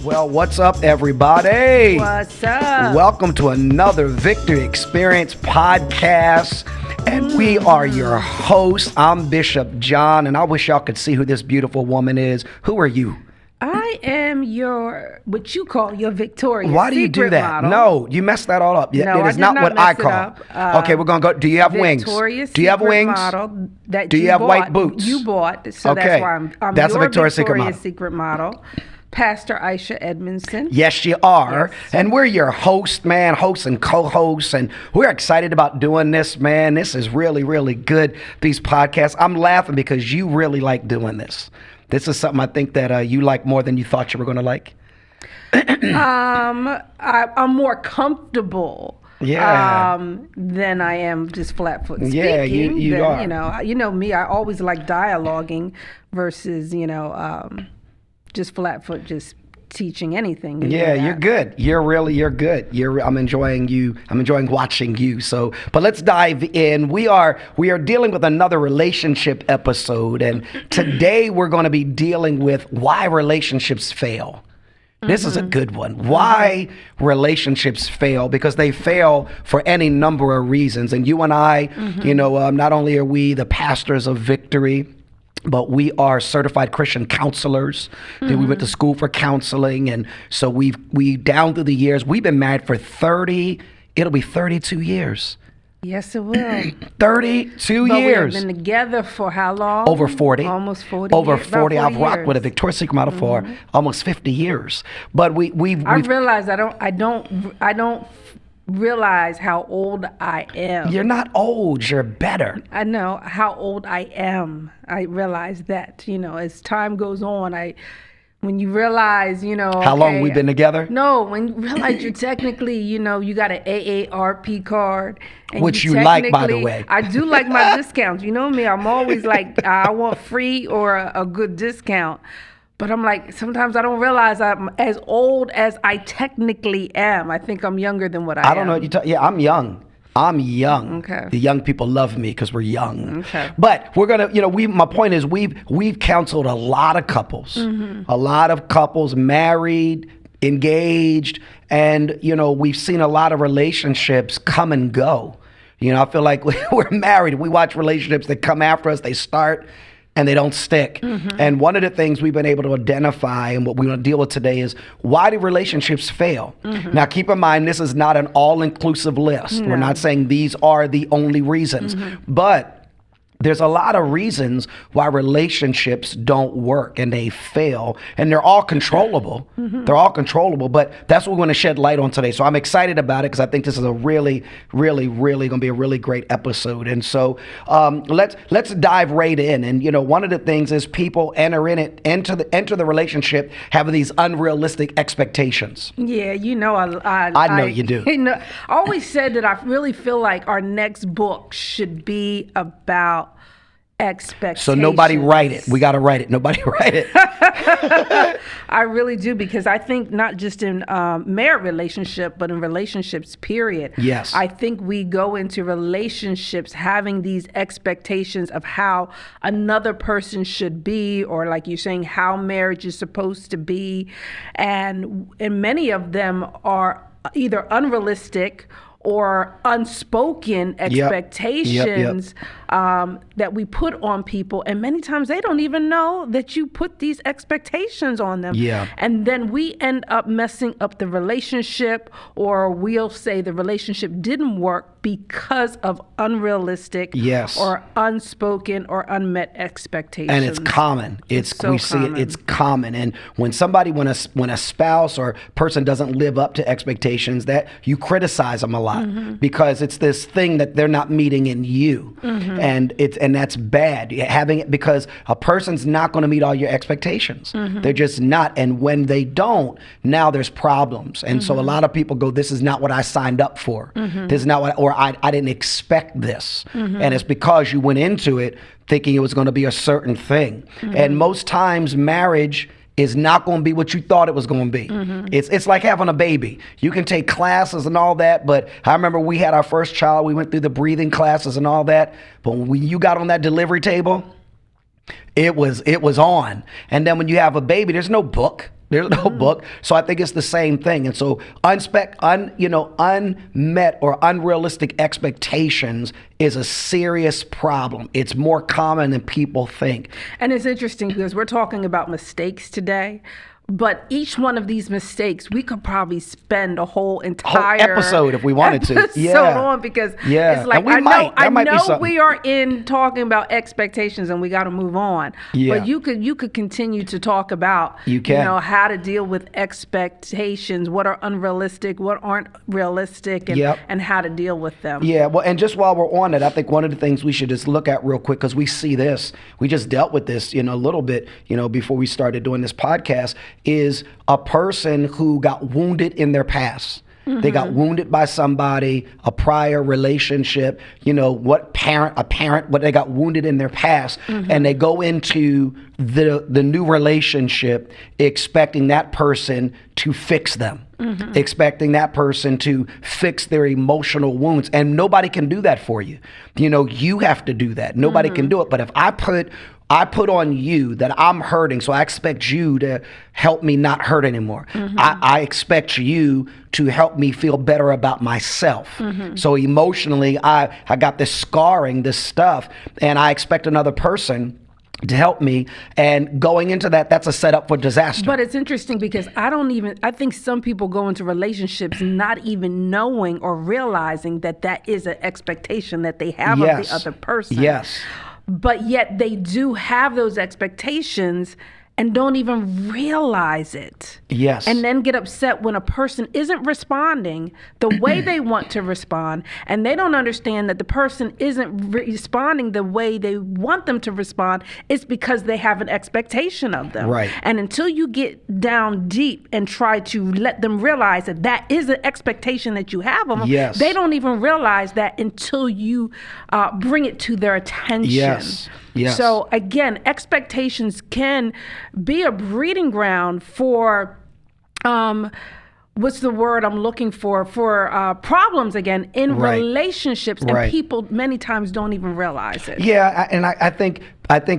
Well, what's up, everybody? What's up? Welcome to another Victory Experience podcast. And we are your hosts. I'm Bishop John, and I wish y'all could see who this beautiful woman is. Who are you? I am what you call your Victoria's Why do you do Secret that? model. No, you messed that all up. No, it is I did not not what mess I it call. up. Okay, we're going to go. Do you have wings? Victoria's Do you have Secret wings? Model that Do you have bought, white boots? You bought, so Okay. that's why I'm That's a your Victoria's Secret model. Secret model. Pastor Isha Edmondson. Yes, you are. Yes. And we're your hosts and co-hosts. And we're excited about doing this, man. This is really, really good, these podcasts. I'm laughing because you really like doing this. This is something I think that you like more than you thought you were going to like. I'm more comfortable. Than I am just flat foot speaking. Yeah, you are. You know me. I always like dialoguing versus just flat foot, just teaching anything. Yeah, you're good. You're good. I'm enjoying you. I'm enjoying watching you. So, but let's dive in. We are dealing with another relationship episode, and today we're going to be dealing with why relationships fail. This is a good one. Why relationships fail? Because they fail for any number of reasons. And you and I, not only are we the pastors of Victory, but we are certified Christian counselors. Then we went to school for counseling. And so we down through the years, we've been married for it'll be 32 years. Yes, it will. 32 but years. We've been together for how long? Over 40. Almost 40. Over years. 40. I've About 40 rocked years. with a Victoria's Secret model for almost 50 years. But we've I realize I don't realize how old I am. You're not old. You're better. I know how old I am. I realize that, as time goes on, when you realize, How long we've been together? No, when you realize you're technically, you got an AARP card. And Which you like, by the way. I do like my discounts. You know me, I'm always like, I want free or a good discount. But I'm like, sometimes I don't realize I'm as old as I technically am. I think I'm younger than what I am. I don't know what you're Yeah, I'm young. I'm young. Okay. The young people love me because we're young. Okay. But we're gonna, my point is we've counseled a lot of couples, a lot of couples married, engaged, and we've seen a lot of relationships come and go. I feel like we're married. We watch relationships that come after us. They start and they don't stick. And one of the things we've been able to identify and what we want to deal with today is why do relationships fail? Now, keep in mind, this is not an all-inclusive list. No. We're not saying these are the only reasons, but there's a lot of reasons why relationships don't work and they fail, and they're all controllable. They're all controllable, but that's what we want to shed light on today. So I'm excited about it because I think this is a really, really, really going to be a really great episode. And so let's dive right in. And one of the things is people enter the relationship having these unrealistic expectations. Yeah, I know you do. I always said that I really feel like our next book should be about expectations. So nobody write it. We got to write it. Nobody write it. I really do, because I think not just in marriage relationship, but in relationships, period. Yes. I think we go into relationships having these expectations of how another person should be, or like you're saying, how marriage is supposed to be. And many of them are either unrealistic or unspoken expectations that we put on people. And many times they don't even know that you put these expectations on them. Yeah. And then we end up messing up the relationship, or we'll say the relationship didn't work because of unrealistic or unspoken or unmet expectations. And it's common. We see it. It's common. And when a spouse or person doesn't live up to expectations, that you criticize them a lot because it's this thing that they're not meeting in you, and that's bad. Having it because a person's not going to meet all your expectations. They're just not. And when they don't, now there's problems. And so a lot of people go, "This is not what I signed up for. This is not what," or I didn't expect this. And it's because you went into it thinking it was going to be a certain thing. And most times marriage is not going to be what you thought it was going to be. It's like having a baby. You can take classes and all that, but I remember we had our first child, we went through the breathing classes and all that, but when you got on that delivery table, it was on. And then when you have a baby, there's no book. There's no book. So I think it's the same thing. And so unmet or unrealistic expectations is a serious problem. It's more common than people think. And it's interesting because we're talking about mistakes today. But each one of these mistakes, we could probably spend a whole entire episode if we wanted to. On, because it's like, I know we are in talking about expectations and we got to move on. Yeah. But you could continue to talk about how to deal with expectations, what are unrealistic, what aren't realistic, and how to deal with them. Yeah. Well, and just while we're on it, I think one of the things we should just look at real quick, because we see this, we just dealt with this, a little bit, before we started doing this podcast, is a person who got wounded in their past. Mm-hmm. They got wounded by somebody, a prior relationship, what they got wounded in their past. Mm-hmm. And they go into the new relationship expecting that person to fix them, expecting that person to fix their emotional wounds. And nobody can do that for you. You have to do that. Nobody can do it. But if I put on you that I'm hurting, so I expect you to help me not hurt anymore. Mm-hmm. I expect you to help me feel better about myself. Mm-hmm. So emotionally, I got this scarring, this stuff, and I expect another person to help me. And going into that's a setup for disaster. But it's interesting because I think some people go into relationships not even knowing or realizing that is an expectation that they have of the other person. Yes. But yet they do have those expectations and don't even realize it. Yes. And then get upset when a person isn't responding the way they want to respond, and they don't understand that the person isn't responding the way they want them to respond. It's because they have an expectation of them. Right. And until you get down deep and try to let them realize that is an expectation that you have of them, they don't even realize that until you bring it to their attention. Yes. Yes. So again, expectations can be a breeding ground for, what's the word I'm looking for problems again in relationships, and people many times don't even realize it. Yeah, and I think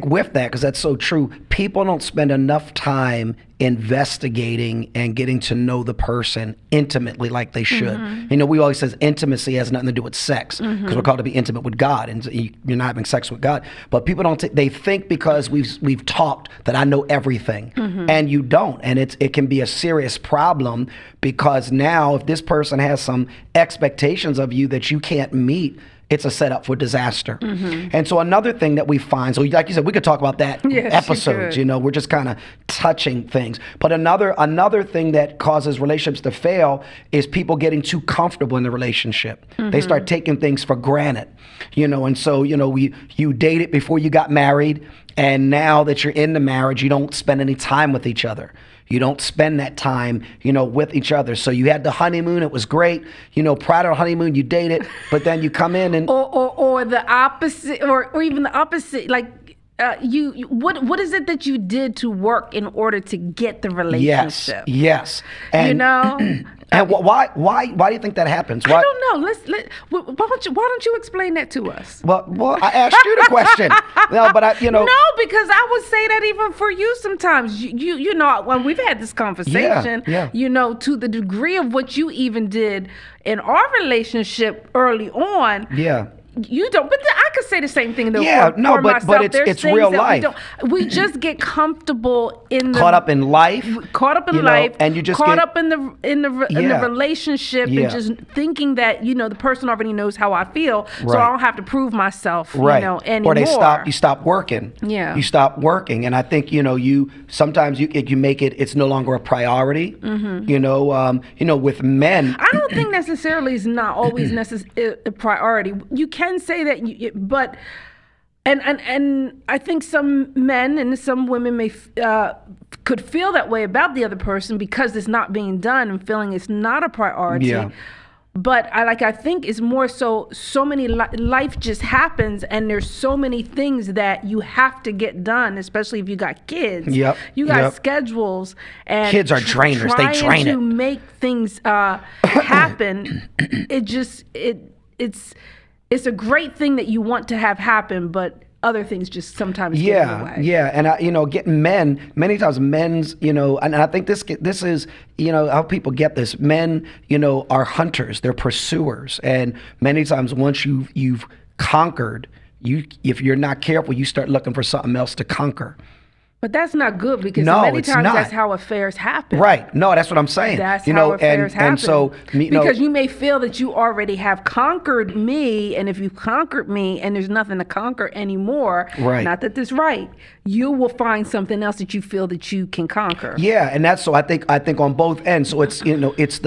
with that, because that's so true, people don't spend enough time investigating and getting to know the person intimately like they should. Mm-hmm. We always says intimacy has nothing to do with sex, because we're called to be intimate with God, and you're not having sex with God. But people don't. They think because we've talked that I know everything, and you don't, and it can be a serious problem, because now if this person has some expectations of you that you can't meet, it's a setup for disaster. Mm-hmm. And so another thing that we find, so like you said, we could talk about that episodes, we're just kind of touching things. But another thing that causes relationships to fail is people getting too comfortable in the relationship. Mm-hmm. They start taking things for granted, and so, you dated before you got married, and now that you're in the marriage, you don't spend any time with each other. You don't spend that time, with each other. So you had the honeymoon, it was great. Prior to the honeymoon, you dated, but then you come in and or the opposite, or even the opposite, like what is it that you did to work in order to get the relationship? Yes. And, and why do you think that happens? Why? I don't know. Why don't you explain that to us? Well, I asked you the question. No, but No, because I would say that even for you sometimes. You know, when we've had this conversation, to the degree of what you even did in our relationship early on. Yeah. You don't, but I could say the same thing though. But it's real life. We just get comfortable in caught up in life, and you just caught up in the relationship, and just thinking that the person already knows how I feel, so I don't have to prove myself, anymore. Or you stop working. Yeah, you stop working, and I think you sometimes you make it's no longer a priority. Mm-hmm. With men, I don't think necessarily it's not always a priority. You can say that, but and I think some men and some women may could feel that way about the other person because it's not being done and feeling it's not a priority. Yeah. But I think it's more so many life just happens, and there's so many things that you have to get done, especially if you got kids. Yep. You got schedules, and kids are drainers. They drain to make things happen. It's a great thing that you want to have happen, but other things just sometimes get in the way. Yeah, and getting many times men's, and I think this is, how people get this. Men, are hunters, they're pursuers, and many times once you've conquered, if you're not careful, you start looking for something else to conquer. But that's not good, because No, many it's times not. that's how affairs happen. Right. No, that's what I'm saying. That's how affairs happen. And so, because you may feel that you already have conquered me, and if you've conquered me and there's nothing to conquer anymore, Right. not that this right, you will find something else that you feel that you can conquer. Yeah, and that's so I think on both ends. So it's it's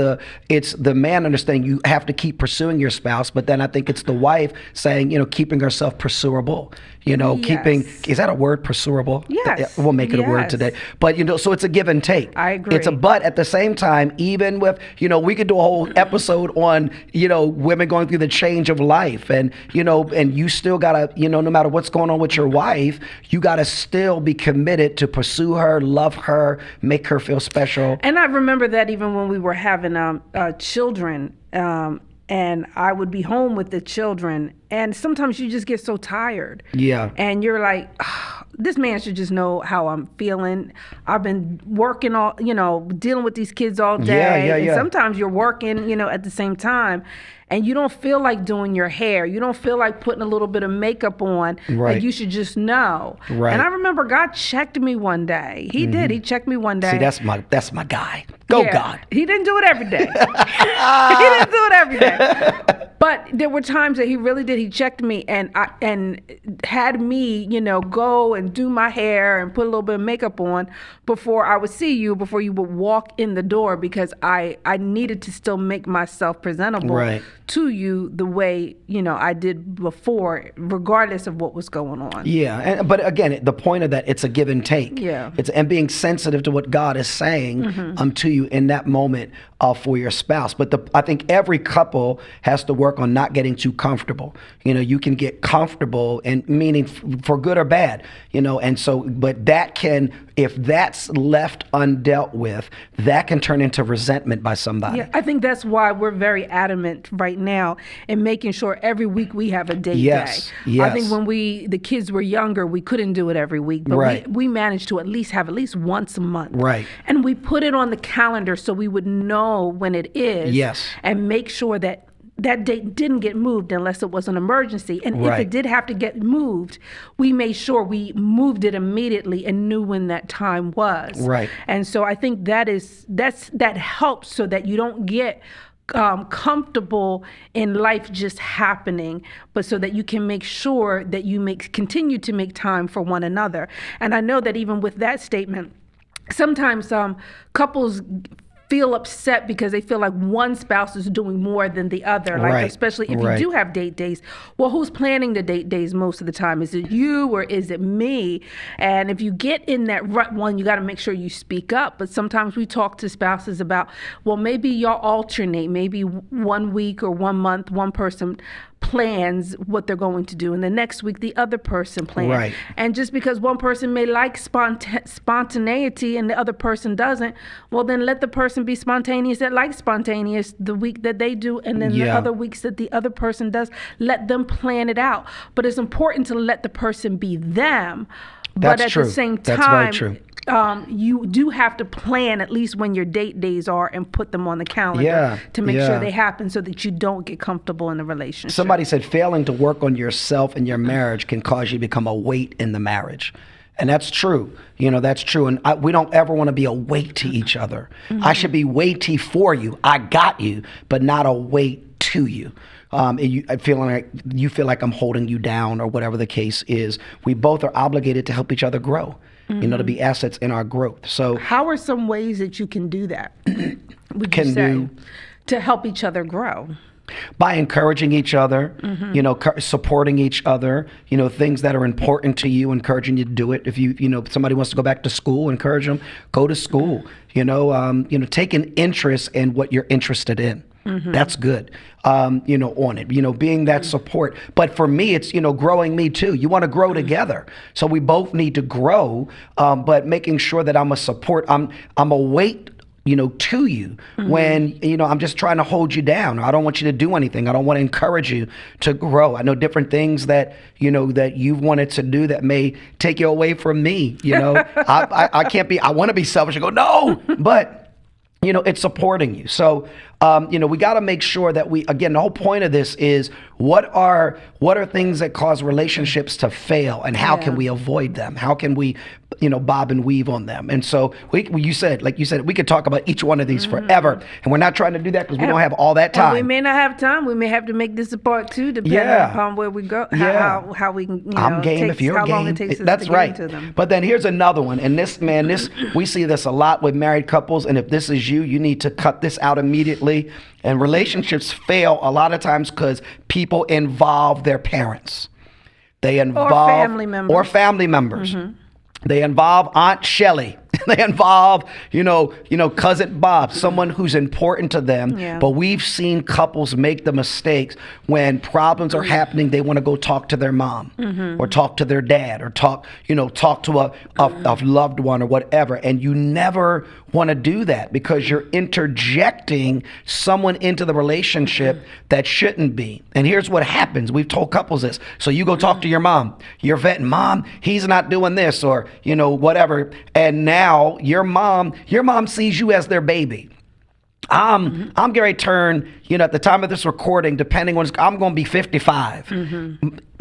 the man understanding you have to keep pursuing your spouse, but then I think it's the wife saying, keeping herself pursuable. Keeping, is that a word, pursuable? Yes. We'll make it a word today. But so it's a give and take. I agree. It's a but at the same time, even with, we could do a whole episode on, women going through the change of life, and and you still gotta, no matter what's going on with your wife, you gotta still be committed to pursue her, love her, make her feel special. And I remember that even when we were having children, and I would be home with the children, and sometimes you just get so tired. Yeah. And you're like, this man should just know how I'm feeling. I've been working all, dealing with these kids all day. Yeah. And sometimes you're working, at the same time, and you don't feel like doing your hair. You don't feel like putting a little bit of makeup on. Right. Like you should just know. Right. And I remember God checked me one day. He did. He checked me one day. See, that's my guy. Go, Yeah. God. He didn't do it every day. He didn't do it every day. But there were times that he really did. He checked me and had me, go and do my hair and put a little bit of makeup on before I would see you, before you would walk in the door, because I needed to still make myself presentable Right. to you the way, I did before, regardless of what was going on. Yeah, but again, the point of that, it's a give and take. Yeah. And being sensitive to what God is saying to you in that moment for your spouse. But I think every couple has to work on not getting too comfortable. You can get comfortable, and meaning for good or bad. And so, but that can, if that's left undealt with, that can turn into resentment by somebody. Yeah, I think that's why we're very adamant right now in making sure every week we have a date Yes, day. yes. I think when the kids were younger, we couldn't do it every week, but Right. we managed to at least have at least once a month. Right. And we put it on the calendar so we would know when it is. Yes. And make sure that that date didn't get moved unless it was an emergency. And if Right. it did have to get moved, we made sure we moved it immediately and knew when that time was. Right. And so I think that helps so that you don't get comfortable in life just happening, but so that you can make sure that you continue to make time for one another. And I know that even with that statement, sometimes couples feel upset because they feel like one spouse is doing more than the other. Like, Right. especially if Right. you do have date days. Well, who's planning the date days most of the time? Is it you or is it me? And if you get in that rut, you got to make sure you speak up. But sometimes we talk to spouses about, well, maybe y'all alternate. Maybe 1 week or 1 month, one person plans what they're going to do, and the next week the other person plans. Right. And just because one person may like spontaneity and the other person doesn't, well, then let the person be spontaneous that likes spontaneous the week that they do, and then the Yeah. other weeks that the other person does, let them plan it out. But it's important to let the person be them. That's but at true. the same That's time, very true. You do have to plan at least when your date days are and put them on the calendar Yeah, to make sure yeah. they happen so that you don't get comfortable in the relationship. Somebody said failing to work on yourself and your marriage can cause you to become a weight in the marriage. And that's true. That's true. And we don't ever want to be a weight to each other. I should be weighty for you. I got you, but not a weight to you. I feel like I'm holding you down or whatever the case is. We both are obligated to help each other grow, to be assets in our growth. So how are some ways that you can do that? Would Can you say do- to help each other grow? by encouraging each other, supporting each other, things that are important to you, encouraging you to do it. If if somebody wants to go back to school, encourage them, go to school, take an interest in what you're interested in. That's good, on it, being that support. But for me, it's, growing me too. You want to grow together. So we both need to grow, but making sure that I'm a support. I'm a weight to you when, I'm just trying to hold you down. I don't want you to do anything. I don't want to encourage you to grow. I know different things that, that you've wanted to do that may take you away from me. I can't be, I want to be selfish and go, no, but it's supporting you. So, we got to make sure that again, the whole point of this is what are things that cause relationships to fail, and how can we avoid them? How can we, bob and weave on them? And so like you said, we could talk about each one of these forever, and we're not trying to do that because we don't have all that time. And we may not have time. We may have to make this a part 2, depending upon where we go, how we can, I'm game if you're how game. long it takes us That's to right. get into them. But then here's another one, and this we see this a lot with married couples, and if this is you need to cut this out immediately. And relationships fail a lot of times because people involve their parents. They involve or family members. They involve Aunt Shelley. They involve, Cousin Bob, someone who's important to them. Yeah. But we've seen couples make the mistakes when problems are happening. They want to go talk to their mom or talk to their dad or talk to a loved one or whatever. And you never want to do that because you're interjecting someone into the relationship that shouldn't be. And here's what happens. We've told couples this. So you go talk to your mom. You're venting, Mom, he's not doing this or, whatever. And now your mom sees you as their baby. I'm getting ready to turn, at the time of this recording, depending on, I'm going to be 55.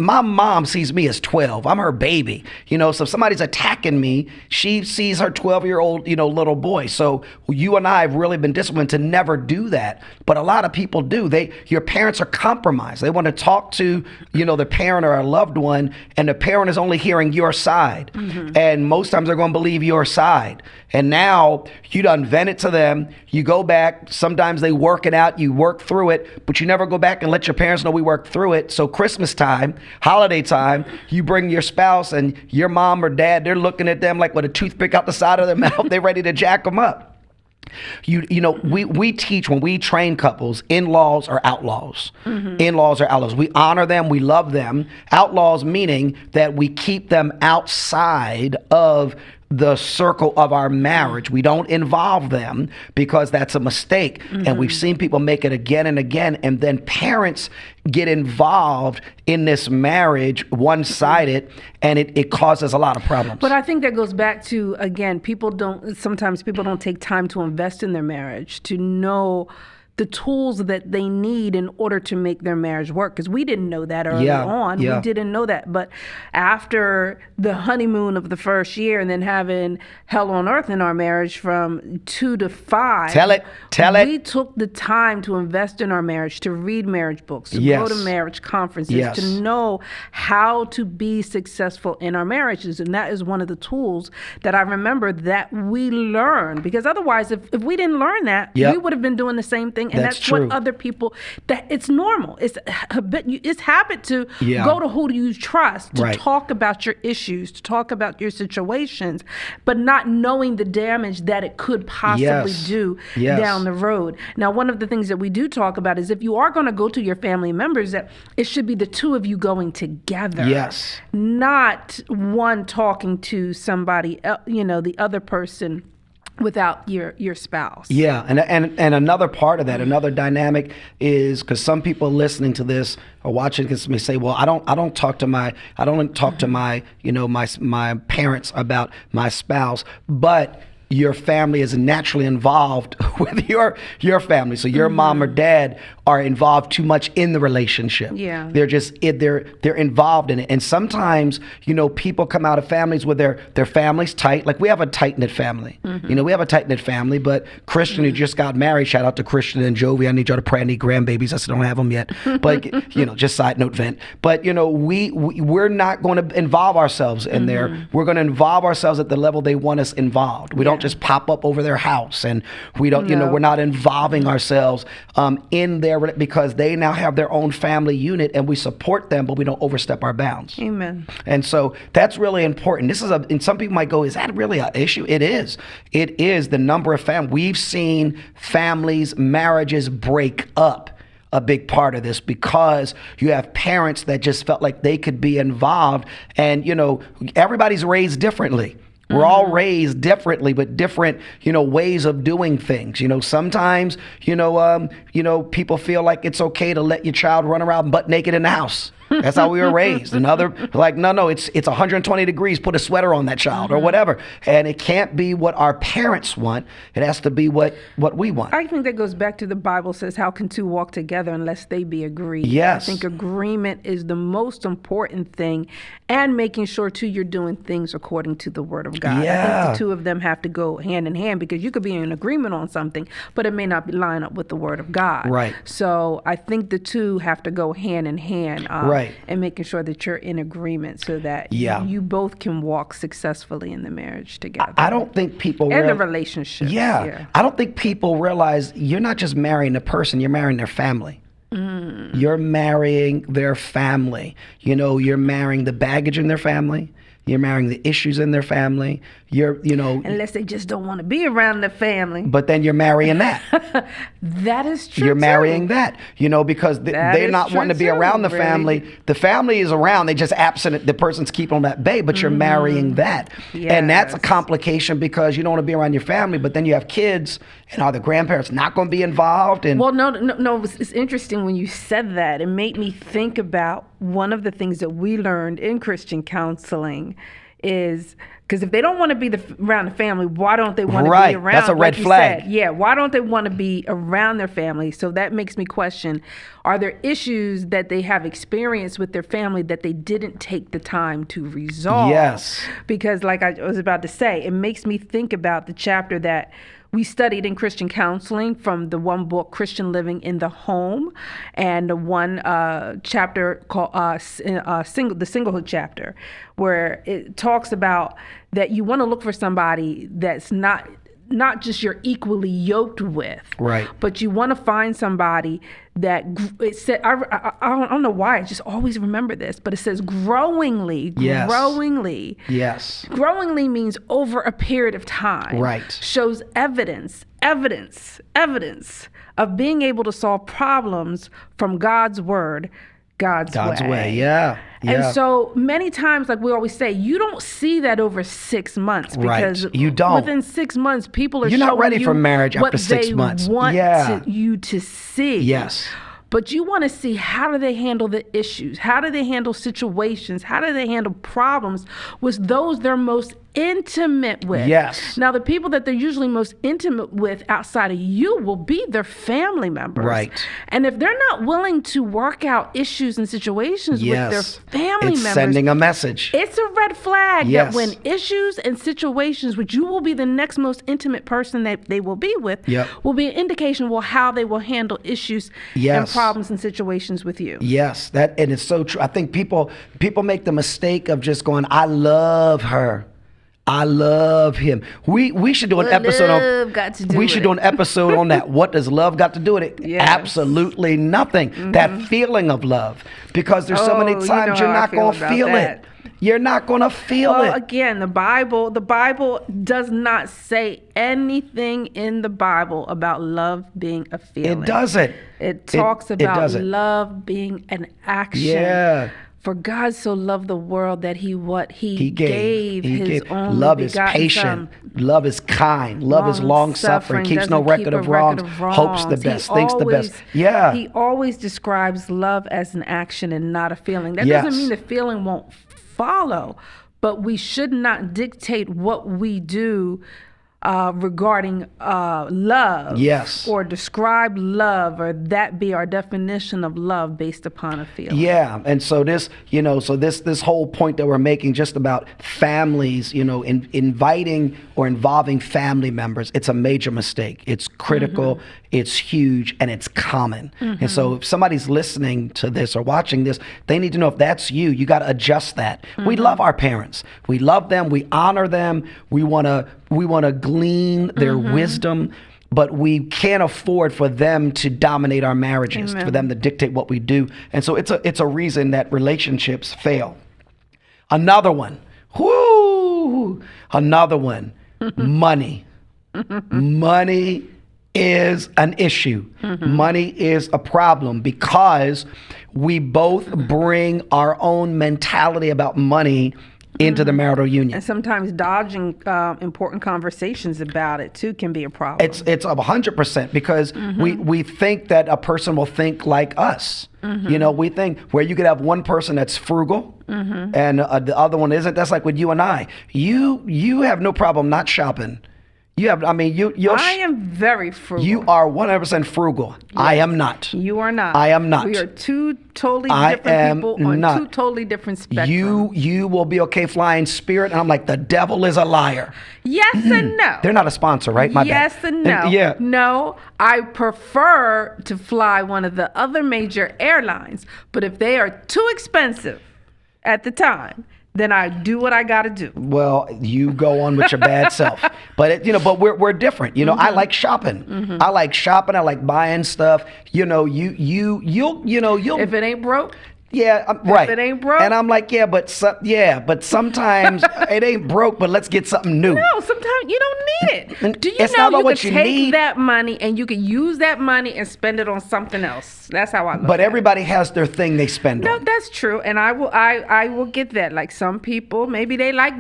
My mom sees me as 12. I'm her baby. So if somebody's attacking me, she sees her 12-year-old, little boy. So you and I have really been disciplined to never do that. But a lot of people do. Your parents are compromised. They want to talk to, the parent or a loved one, and the parent is only hearing your side. And most times they're going to believe your side. And now you done vent it to them. You go back. Sometimes they work it out. You work through it, but you never go back and let your parents know we worked through it. So Christmas time, holiday time, you bring your spouse and your mom or dad, they're looking at them like with a toothpick out the side of their mouth. They're ready to jack them up. We teach when we train couples, in-laws are outlaws. In-laws are outlaws. We honor them. We love them. Outlaws meaning that we keep them outside of the circle of our marriage. We don't involve them because that's a mistake. And we've seen people make it again and again. And then parents get involved in this marriage one-sided, and it causes a lot of problems. But I think that goes back to, again, sometimes people don't take time to invest in their marriage, to know the tools that they need in order to make their marriage work. Because we didn't know that early on. We didn't know that. But after the honeymoon of the first year and then having hell on earth in our marriage from 2 to 5. Tell it. We took the time to invest in our marriage, to read marriage books, to go to marriage conferences, to know how to be successful in our marriages. And that is one of the tools that I remember that we learned. Because otherwise, if we didn't learn that, we would have been doing the same thing. And that's true. what other people, that it's normal. It's habit to go to who do you trust, to talk about your issues, to talk about your situations, but not knowing the damage that it could possibly do down the road. Now, one of the things that we do talk about is if you are going to go to your family members, that it should be the two of you going together. Yes. Not one talking to somebody, the other person, without your spouse. Yeah, and another part of that, another dynamic is because some people listening to this or watching this may say, well, I don't talk to my my parents about my spouse, but your family is naturally involved with your family. So your mom or dad are involved too much in the relationship. Yeah. They're involved in it. And sometimes, people come out of families where their family's tight. Like we have a tight-knit family. We have a tight-knit family, but Christian who just got married, shout out to Christian and Jovi. I need y'all to pray. I need grandbabies. I still don't have them yet. But, just side note vent. But, we're not going to involve ourselves in there. We're going to involve ourselves at the level they want us involved. We don't just pop up over their house, and we don't, we're not involving ourselves in their, because they now have their own family unit, and we support them, but we don't overstep our bounds. Amen. And so that's really important. This is and some people might go, is that really an issue? It is. It is the number of families. We've seen families, marriages break up. A big part of this because you have parents that just felt like they could be involved, and everybody's raised differently. We're all raised differently, but different, ways of doing things. Sometimes, people feel like it's okay to let your child run around butt naked in the house. That's how we were raised. Another, like, no, it's 120 degrees. Put a sweater on that child or whatever. And it can't be what our parents want. It has to be what we want. I think that goes back to the Bible says, how can two walk together unless they be agreed? Yes. I think agreement is the most important thing, and making sure, too, you're doing things according to the Word of God. Yeah. I think the two of them have to go hand in hand, because you could be in agreement on something, but it may not line up with the Word of God. Right. So I think the two have to go hand in hand. Right. And making sure that you're in agreement so that you both can walk successfully in the marriage together. I don't think people and the relationship. Yeah. I don't think people realize you're not just marrying a person, you're marrying their family. You're marrying their family. You're marrying the baggage in their family. You're marrying the issues in their family. Unless they just don't want to be around the family. But then you're marrying that. That is true. You're marrying that, because they're not wanting to be around the family. The family is around. They just absent. The person's keeping them at bay, but you're marrying that. Yes. And that's a complication, because you don't want to be around your family, but then you have kids, and are the grandparents not going to be involved? And well, no. It's interesting when you said that. It made me think about one of the things that we learned in Christian counseling is, because if they don't want to be around the family, why don't they want to be around? That's a red flag. Yeah, why don't they want to be around their family? So that makes me question, are there issues that they have experienced with their family that they didn't take the time to resolve? Yes. Because like I was about to say, it makes me think about the chapter that we studied in Christian counseling from the one book, Christian Living in the Home, and the one chapter called the Singlehood chapter, where it talks about that you want to look for somebody that's not just you're equally yoked with, right? But you want to find somebody that it said. I don't know why. I just always remember this, but it says growingly. Yes. Growingly. Yes. Growingly means over a period of time. Right. Shows evidence of being able to solve problems from God's word. God's way. Yeah. And so many times, like we always say, you don't see that over 6 months, because you don't. Within 6 months, people are You're not ready for marriage after 6 months. What they want you to see. Yes. But you want to see, how do they handle the issues? How do they handle situations? How do they handle problems with those they're most intimate with? Yes. Now, the people that they're usually most intimate with outside of you will be their family members. Right. And if they're not willing to work out issues and situations with their family members, sending a message. It's a red flag that when issues and situations, which you will be the next most intimate person that they will be with, will be an indication of how they will handle issues and problems and situations with you. Yes, and it's so true. I think people make the mistake of just going, I love her, I love him. We should do an episode on do an episode on that. What does love got to do with it? Yes. Absolutely nothing. That feeling of love, because there's so many times you're not going to feel it. You're not going to feel it. Again, the Bible does not say anything in the Bible about love being a feeling. It doesn't. It talks about love being an action. Yeah. For God so loved the world that he gave his only love is begotten patient. Son. Love is kind. Love is long-suffering. Keeps no record of wrongs. Hopes the best. Thinks the best. Yeah. He always describes love as an action and not a feeling. That doesn't mean the feeling won't follow, but we should not dictate what we do regarding love, or describe love, or that be our definition of love based upon a feeling. Yeah, and so this, this whole point that we're making just about families, inviting or involving family members, it's a major mistake. It's critical, it's huge, and it's common. And so if somebody's listening to this or watching this, they need to know if that's you, you got to adjust that. We love our parents. We love them. We honor them. We want to glean their wisdom, but we can't afford for them to dominate our marriages, for them to dictate what we do. And so it's a reason that relationships fail. Another one, money. Money is an issue. Money is a problem, because we both bring our own mentality about money into the marital union. And sometimes dodging important conversations about it too can be a problem. It's 100% because we think that a person will think like us. You know, we think where you could have one person that's frugal and the other one isn't. That's like with you and I. You have no problem not shopping. You have, I mean, I am very frugal. You are 100% frugal. Yes. I am not. You are not. I am not. We are two totally different people on two totally different spectrums. You will be okay flying Spirit, and I'm like, the devil is a liar. Yes and no. They're not a sponsor, right? My yes bad. And no. Yeah. No, I prefer to fly one of the other major airlines, but if they are too expensive at the time, then I do what I got to do. Well, you go on with your bad self. But but we're different. You know, I like shopping. I like shopping. I like buying stuff. You know, you'll if it ain't broke. Yeah, right. If it ain't broke. And I'm like, but sometimes it ain't broke, but let's get something new. No, sometimes you don't need it. Do you it's know not you what can you take need. that money and you can use that money and spend it on something else? That's how I look But at everybody has their thing they spend on. No, that's true. And I will get that. Like some people, maybe they like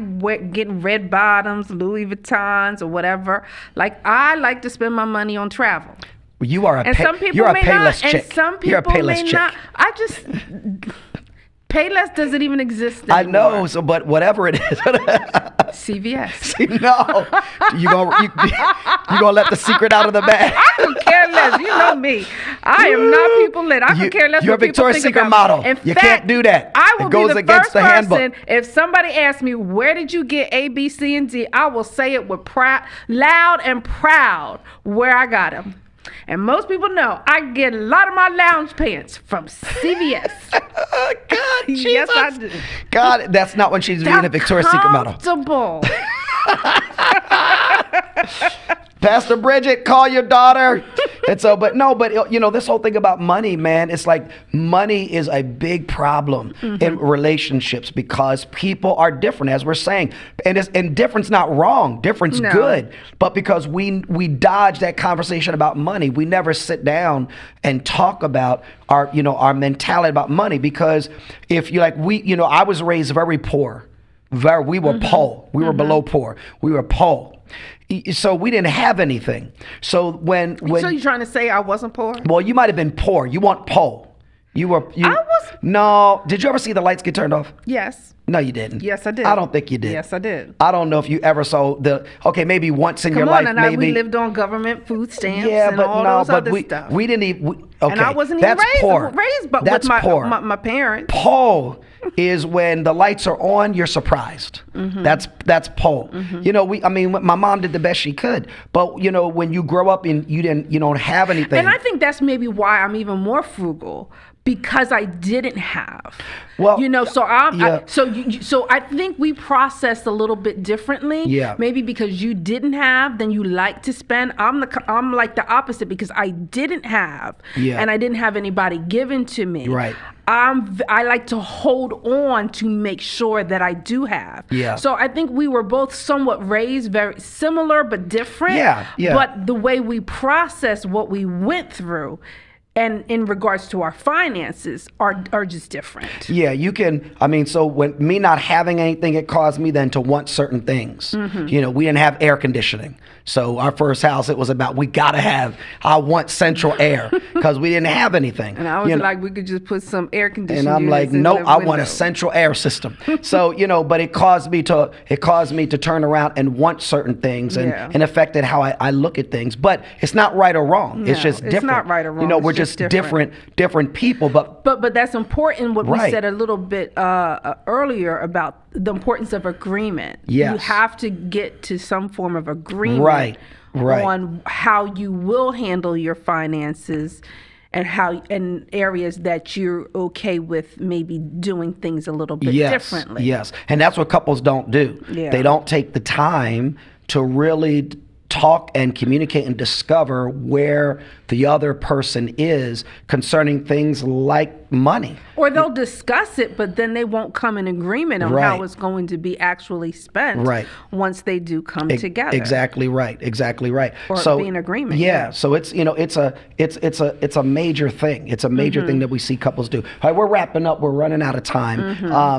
getting red bottoms, Louis Vuittons or whatever. Like I like to spend my money on travel. You are some people you're a may payless not, chick. And some people you're a payless may chick. not. I just Payless doesn't even exist anymore. I know, but whatever it is. CVS. See, no, you gonna let the secret out of the bag. I don't care less. You know me. I am not people lit. I don't care less. You're a what people Victoria's think Secret about model. Me. In You fact, can't do that. I will it goes be the against first the handbook. person. If somebody asks me where did you get A, B, C, and D, I will say it with loud and proud where I got them. And most people know I get a lot of my lounge pants from CVS. God, Jesus. Yes, I do. God, that's not when she's being a Victoria's Secret model. Comfortable. Pastor Bridget, call your daughter. And so, but this whole thing about money, man, it's like money is a big problem in relationships because people are different, as we're saying. And difference not wrong, difference good. But because we dodge that conversation about money, we never sit down and talk about our mentality about money. Because if you I was raised very poor. We were poor. We were below poor. We were poor. So we didn't have anything. So when So you're trying to say I wasn't poor? Well, you might have been poor. You weren't poor. I was. No. Did you ever see the lights get turned off? Yes. No, you didn't. Yes, I did. I don't think you did. Yes, I did. I don't know if you ever saw maybe once in your life. Maybe we lived on government food stamps and all those other stuff. We didn't even. Okay, and I wasn't even raised but that's with poor. my parents. Poor is when the lights are on, you're surprised. That's poor. My mom did the best she could, but when you grow up and you don't have anything. And I think that's maybe why I'm even more frugal. Because I didn't have, well, so I think we process a little bit differently. Yeah. Maybe because you didn't have, then you like to spend. I'm like the opposite because I didn't have, and I didn't have anybody given to me. Right. I like to hold on to make sure that I do have. Yeah. So I think we were both somewhat raised very similar but different. Yeah. But the way we process what we went through. And in regards to our finances are just different. Yeah, you can. So when me not having anything, it caused me then to want certain things. We didn't have air conditioning. So our first house, it was about, I want central air because we didn't have anything. And I was like, we could just put some air conditioning. And I'm like, no, I want a central air system. So, but it caused me to turn around and want certain things and affected how I look at things. But it's not right or wrong. No, it's just different. It's not right or wrong. We're just different people. But that's important what we said a little bit earlier about the importance of agreement. Yes. You have to get to some form of agreement on how you will handle your finances and areas that you're okay with maybe doing things a little bit differently. Yes. And that's what couples don't do. Yeah. They don't take the time to really talk and communicate and discover where the other person is concerning things like money. Or they'll discuss it, but then they won't come in agreement on how it's going to be actually spent once they do come together. Exactly right. Or so, be in agreement. Yeah. So it's it's a major thing. It's a major thing that we see couples do. All right, we're wrapping up. We're running out of time.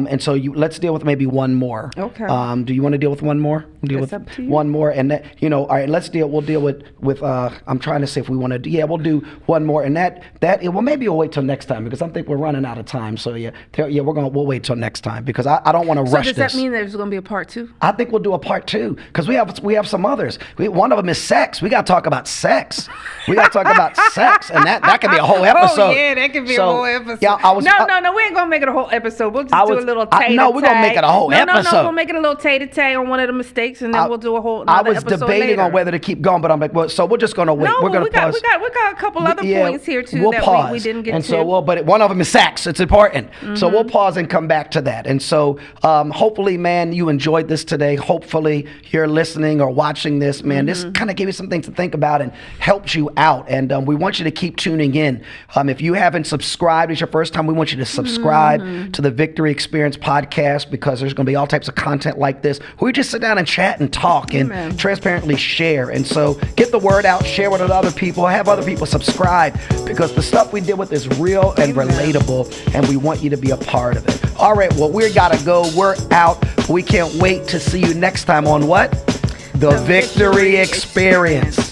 And so let's deal with maybe one more. Okay. Do you want to deal with one more? It's up to you. One more, and that, all right. We'll deal with. I'm trying to see if we want to. Yeah, we'll do one more, and well, maybe we'll wait till next time because I think we're running out of time. So we'll wait till next time because I don't want to rush this. So does that mean there's going to be a part 2? I think we'll do a part 2 because we have some others. One of them is sex. We got to talk about sex. We got to talk about sex, and that could be a whole episode. Oh yeah, that could be a whole episode. Yeah, no, we ain't gonna make it a whole episode. We'll just do a little tay-to-tay. No, we're gonna make it a whole episode. No, we'll make it a little tay-to-tay on one of the mistakes, and then we'll do a whole another episode later. I was debating on whether to keep going, but I'm like, well, so we're just gonna wait. No, we're gonna pause. We got a couple other points here too we'll that pause. we didn't get and to. So but one of them is sex. It's important. So we'll pause and come back to that. And so hopefully, man, you enjoyed this today. Hopefully, you're listening or watching this, man. This kind of gave you some things to think about and helped you out. And we want you to keep tuning in. If you haven't subscribed, it's your first time, we want you to subscribe to the Victory Experience podcast because there's going to be all types of content like this. We just sit down and chat and talk and transparently share. And so get the word out, share with other people, have other people subscribe because the stuff we deal with is real and relatable, and we want you to be a part of it. All right, well, we got to go. We're out. We can't wait to see you next time on what? The Victory Experience.